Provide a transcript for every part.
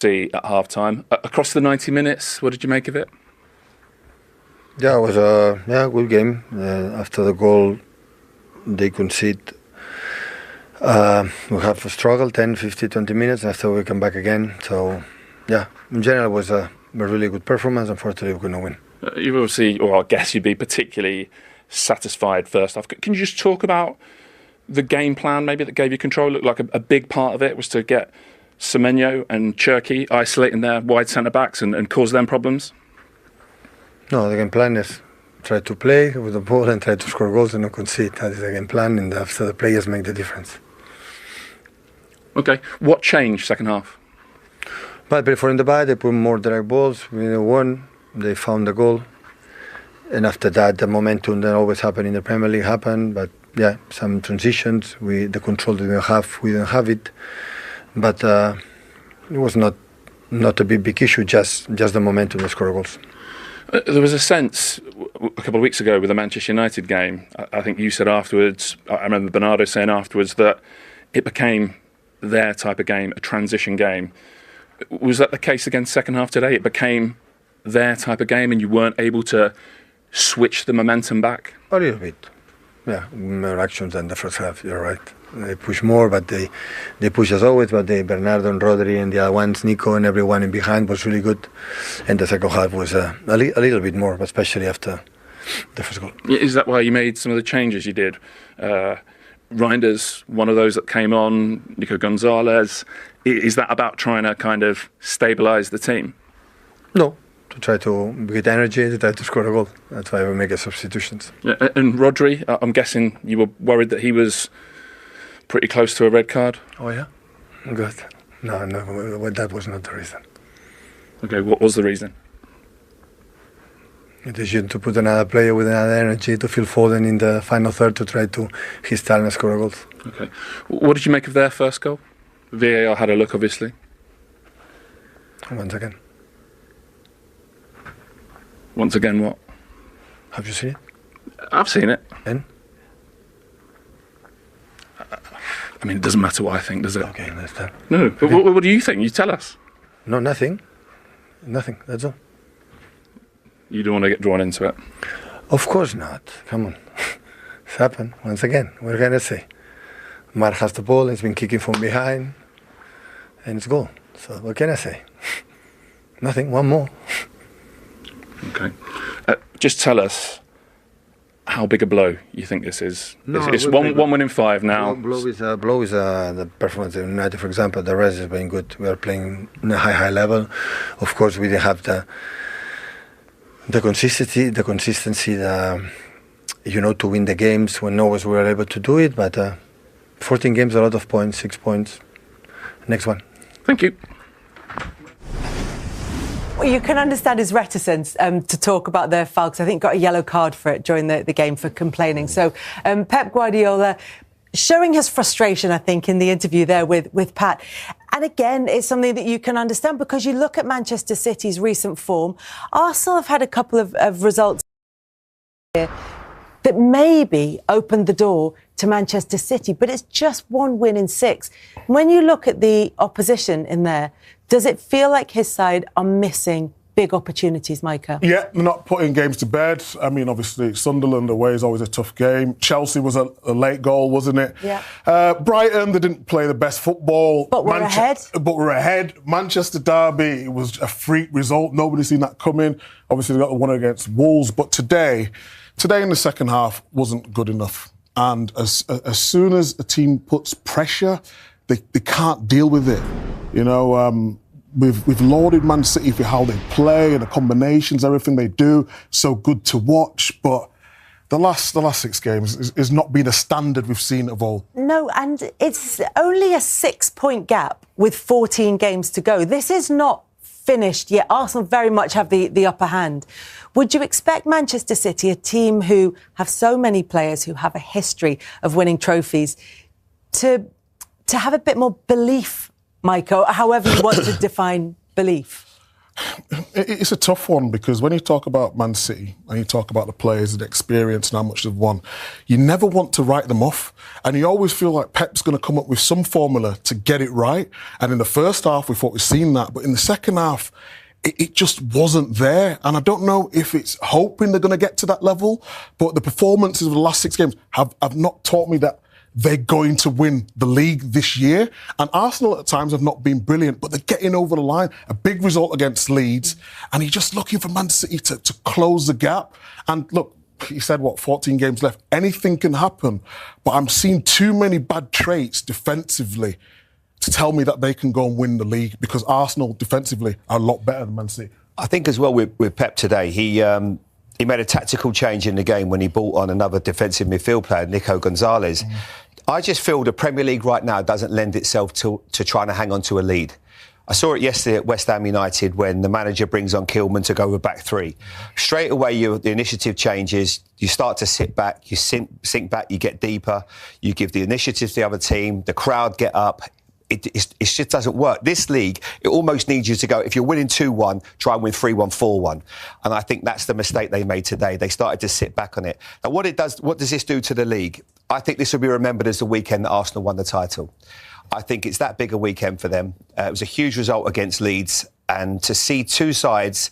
See at half-time. Across the 90 minutes, what did you make of it? Yeah, it was a good game. After the goal, they concede. We have struggled 10, 15, 20 minutes after we come back again. So, yeah, in general, it was a really good performance. Unfortunately, we couldn't win. You've obviously, or I guess you'd be particularly satisfied first half. Can you just talk about the game plan maybe that gave you control? It looked like a big part of it was to get Semenyo and Cherki isolating their wide centre-backs and cause them problems? No, the game plan is try to play with the ball and try to score goals and not concede. That is the game plan, and after the players make the difference. Okay. What changed second half? But before in the back, they put more direct balls. We won. They found the goal. And after that, the momentum that always happen in the Premier League happened. But yeah, some transitions. The control we didn't have it. But it was not a big issue, just the momentum to score goals. There was a sense a couple of weeks ago with the Manchester United game, I think you said afterwards, I remember Bernardo saying afterwards, that it became their type of game, a transition game. Was that the case against second half today? It became their type of game and you weren't able to switch the momentum back? A little bit. Yeah, more actions than the first half, you're right. They push more, but they push as always, but Bernardo and Rodri and the other ones, Nico and everyone in behind was really good. And the second half was a little bit more, especially after the first goal. Is that why you made some of the changes you did? Reinders, one of those that came on, Nico Gonzalez. Is that about trying to kind of stabilise the team? No, to try to get energy, to try to score a goal. That's why we make the substitutions. Yeah, and Rodri, I'm guessing you were worried that he was pretty close to a red card? Oh, yeah? Good. No, that was not the reason. Okay, what was the reason? It is to put another player with another energy to fill Foden in the final third to try to his style and score goals. Okay. What did you make of their first goal? VAR had a look, obviously. Once again. Once again, what? Have you seen it? I've seen it. And? I mean, it doesn't matter what I think, does it? Okay, that's that. No, but okay. What do you think? You tell us. No, nothing. Nothing, that's all. You don't want to get drawn into it? Of course not. Come on. It's happened. Once again, what can I say? Mark has the ball, he's been kicking from behind, and it's goal. So what can I say? Nothing, one more. Okay. Just tell us how big a blow you think this is. No, it's one win in 5 now. Blow is the performance of United, for example. The rest is being good. We are playing in a high level. Of course, we didn't have the consistency, to win the games when always we were able to do it. But 14 games, a lot of points, 6 points. Next one. Thank you. Well, you can understand his reticence to talk about their foul, because I think got a yellow card for it during the game for complaining. So Pep Guardiola showing his frustration, I think, in the interview there with Pat. And again, it's something that you can understand because you look at Manchester City's recent form. Arsenal have had a couple of results here that maybe opened the door to Manchester City, but it's just one win in 6. When you look at the opposition in there, does it feel like his side are missing big opportunities, Micah? Yeah, they're not putting games to bed. I mean, obviously, Sunderland away is always a tough game. Chelsea was a late goal, wasn't it? Yeah. Brighton, they didn't play the best football. But we're ahead. But we're ahead. Manchester Derby, it was a freak result. Nobody's seen that coming. Obviously, they got the one against Wolves. But today in the second half wasn't good enough. And as soon as a team puts pressure, they can't deal with it. You know, we've lauded Man City for how they play and the combinations, everything they do, so good to watch. But the last 6 games is not been a standard we've seen of all. No, and it's only a 6-point gap with 14 games to go. This is not finished yet. Arsenal very much have the upper hand. Would you expect Manchester City, a team who have so many players who have a history of winning trophies, to have a bit more belief, Michael, however you want to define belief? It's a tough one because when you talk about Man City and you talk about the players and the experience and how much they've won, you never want to write them off. And you always feel like Pep's going to come up with some formula to get it right. And in the first half, we thought we'd seen that. But in the second half, it just wasn't there. And I don't know if it's hoping they're going to get to that level, but the performances of the last 6 games have not taught me that they're going to win the league this year. And Arsenal at times have not been brilliant, but they're getting over the line. A big result against Leeds. And you're just looking for Man City to close the gap. And look, he said, 14 games left. Anything can happen. But I'm seeing too many bad traits defensively to tell me that they can go and win the league, because Arsenal defensively are a lot better than Man City. I think as well with Pep today, he made a tactical change in the game when he brought on another defensive midfield player, Nico Gonzalez. I just feel the Premier League right now doesn't lend itself to trying to hang on to a lead. I saw it yesterday at West Ham United when the manager brings on Kilman to go with back 3. Straight away, the initiative changes. You start to sit back, you sink back, you get deeper. You give the initiative to the other team. The crowd get up. It just doesn't work. This league, it almost needs you to go, if you're winning 2-1, try and win 3-1, 4-1. And I think that's the mistake they made today. They started to sit back on it. Now, what does this do to the league? I think this will be remembered as the weekend that Arsenal won the title. I think it's that big a weekend for them. It was a huge result against Leeds. And to see two sides,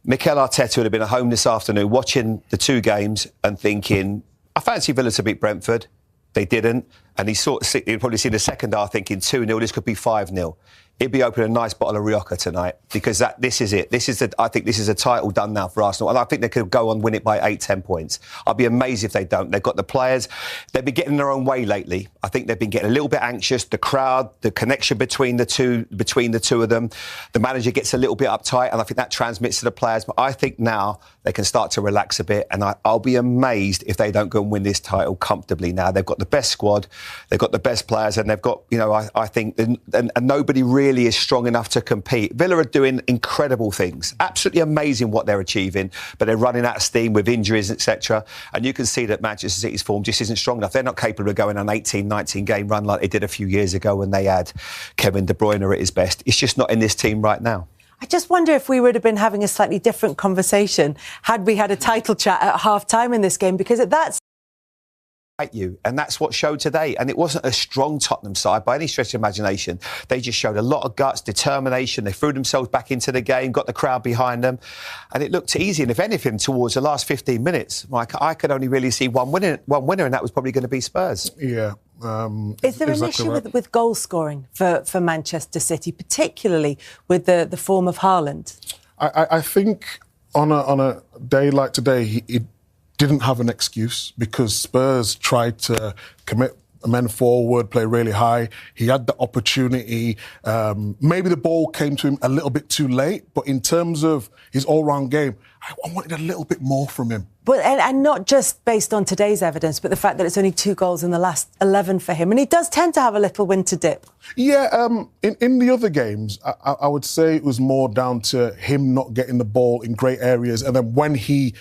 Mikel Arteta would have been at home this afternoon watching the 2 games and thinking, I fancy Villa to beat Brentford. They didn't. And he'd probably see the second half thinking 2-0, this could be 5-0. He'd be opening a nice bottle of Rioja tonight, because this is it. I think this is a title done now for Arsenal. And I think they could go on win it by 8-10 points. I'd be amazed if they don't. They've got the players. They've been getting their own way lately. I think they've been getting a little bit anxious. The crowd, the connection between the two of them. The manager gets a little bit uptight, and I think that transmits to the players. But I think now they can start to relax a bit. And I'll be amazed if they don't go and win this title comfortably now. They've got the best squad. They've got the best players, and they've got, I think, and nobody really is strong enough to compete. Villa are doing incredible things. Absolutely amazing what they're achieving, but they're running out of steam with injuries, etc. And you can see that Manchester City's form just isn't strong enough. They're not capable of going on an 18, 19 game run like they did a few years ago when they had Kevin De Bruyne at his best. It's just not in this team right now. I just wonder if we would have been having a slightly different conversation had we had a title chat at half-time in this game, because at that you, and that's what showed today. And it wasn't a strong Tottenham side by any stretch of imagination. They just showed a lot of guts, determination. They threw themselves back into the game, got the crowd behind them, and it looked easy. And if anything, towards the last 15 minutes, I could only really see one winner, and that was probably going to be Spurs. Yeah. Is there an issue with goal scoring for Manchester City, particularly with the form of Haaland? I think on a day like today, he didn't have an excuse, because Spurs tried to commit men forward, play really high. He had the opportunity. Maybe the ball came to him a little bit too late, but in terms of his all-round game, I wanted a little bit more from him. But and not just based on today's evidence, but the fact that it's only 2 goals in the last 11 for him. And he does tend to have a little winter dip. Yeah, in the other games, I would say it was more down to him not getting the ball in great areas. And then when he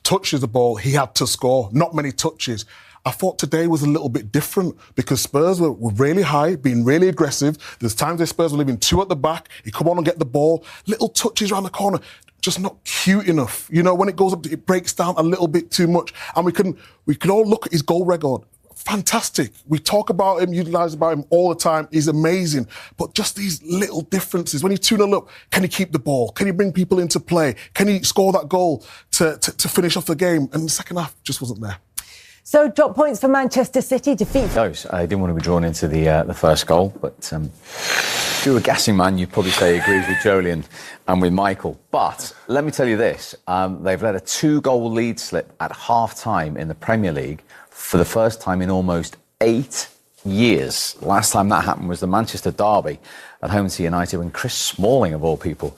touches the ball, he had to score. Not many touches. I thought today was a little bit different, because Spurs were really high, being really aggressive. There's times where Spurs were leaving 2 at the back. He come on and get the ball. Little touches around the corner. Just not cute enough. When it goes up, it breaks down a little bit too much. And we can all look at his goal record. Fantastic. We talk about him, utilise about him all the time. He's amazing. But just these little differences. When you 2-0 up, can he keep the ball? Can he bring people into play? Can he score that goal to finish off the game? And the second half just wasn't there. So, drop points for Manchester City, defeat. Those. I didn't want to be drawn into the first goal, but if you were a guessing man, you'd probably say he agrees with Jolie and with Michael. But let me tell you this, they've let a 2-goal lead slip at half-time in the Premier League for the first time in almost 8 years. Last time that happened was the Manchester derby at home to United, when Chris Smalling, of all people,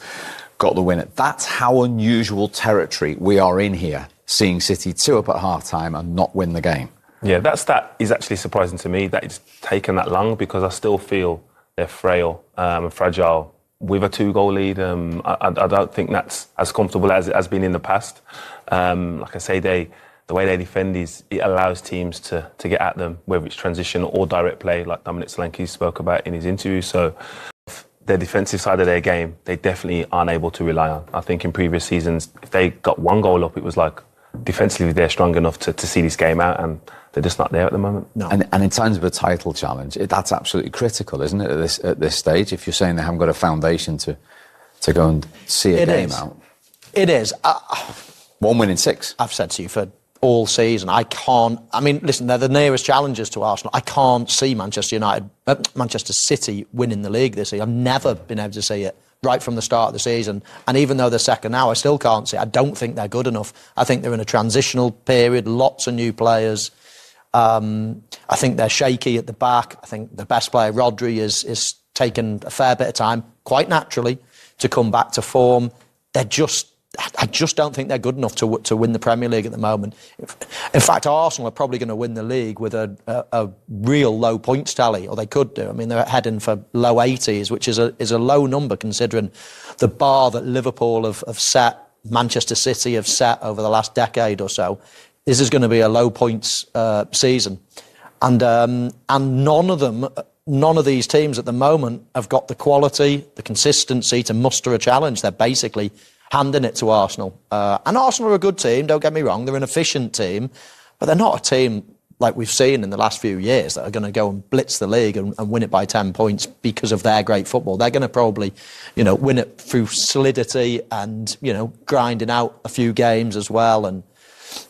got the winner. That's how unusual territory we are in here, seeing City 2 up at half-time and not win the game. Yeah, that is actually surprising to me that it's taken that long, because I still feel they're frail and fragile with a 2-goal lead. I don't think that's as comfortable as it has been in the past. Like I say, the way they defend it allows teams to get at them, whether it's transition or direct play, like Dominic Solanke spoke about in his interview. So their defensive side of their game, they definitely aren't able to rely on. I think in previous seasons, if they got one goal up, it was like defensively they're strong enough to see this game out, and they're just not there at the moment. No. And in terms of a title challenge, that's absolutely critical, isn't it, at this stage? If you're saying they haven't got a foundation to go and see a game out. It is. 1 win in 6. I've said to you for all season, listen, they're the nearest challengers to Arsenal. I can't see Manchester City winning the league this year. I've never been able to see it right from the start of the season. And even though they're second now, I still can't see it. I don't think they're good enough. I think they're in a transitional period, lots of new players. I think they're shaky at the back. I think the best player, Rodri, is taken a fair bit of time, quite naturally, to come back to form. I just don't think they're good enough to win the Premier League at the moment. In fact, Arsenal are probably going to win the league with a real low points tally, or they could do. I mean, they're heading for low 80s, which is a low number considering the bar that Liverpool have set, Manchester City have set over the last decade or so. This is going to be a low points season, and none of these teams at the moment have got the quality, the consistency to muster a challenge. They're basically handing it to Arsenal. And Arsenal are a good team, don't get me wrong. They're an efficient team, but they're not a team like we've seen in the last few years that are going to go and blitz the league and win it by 10 points because of their great football. They're going to probably, win it through solidity and, grinding out a few games as well, and,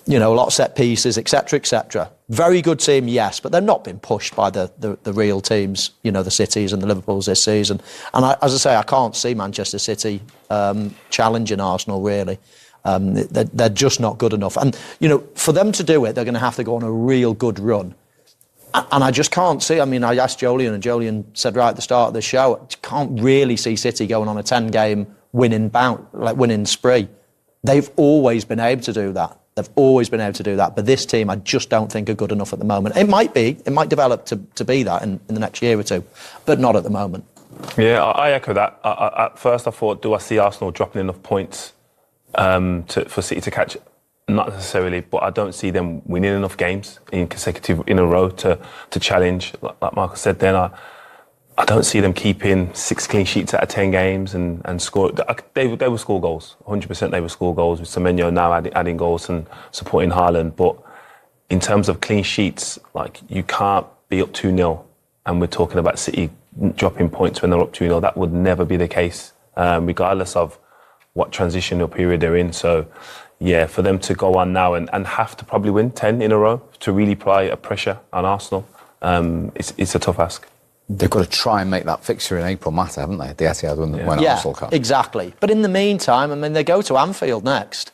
a lot of set pieces, etc., etc. Very good team, yes, but they're not being pushed by the real teams, the Cities and the Liverpools this season. And as I say, I can't see Manchester City challenging Arsenal, really. They're just not good enough. And, for them to do it, they're going to have to go on a real good run. And I just can't see. I mean, I asked Jolien, and Jolien said right at the start of the show, I can't really see City going on a 10-game winning spree. They've always been able to do that. They've always been able to do that. But this team, I just don't think are good enough at the moment. It might develop to be that in the next year or two, but not at the moment. Yeah, I echo that. At first I thought, do I see Arsenal dropping enough points for City to catch? Not necessarily, but I don't see them winning enough games in a row to challenge. Like Michael said then, I don't see them keeping 6 clean sheets out of 10 games and score. They will score goals. 100% they will score goals, with Semenyo now adding goals and supporting Haaland. But in terms of clean sheets, like, you can't be up 2-0 and we're talking about City dropping points when they're up 2-0. That would never be the case, regardless of what transitional period they're in. So, yeah, for them to go on now and have to probably win 10 in a row to really apply a pressure on Arsenal, it's a tough ask. They've got to try and make that fixture in April matter, haven't they? The Etihad when Arsenal come. Exactly. But in the meantime, I mean, they go to Anfield next.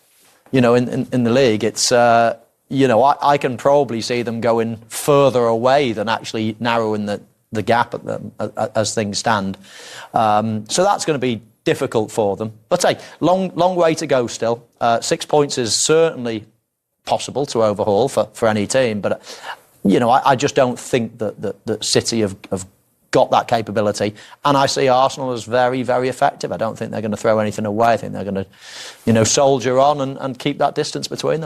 In the league, it's, I can probably see them going further away than actually narrowing the gap at them as things stand. So that's going to be difficult for them. But hey, long way to go still. 6 points is certainly possible to overhaul for any team. But, I just don't think that City have got that capability. And I see Arsenal as very, very effective. I don't think they're going to throw anything away. I think they're going to, soldier on and keep that distance between them.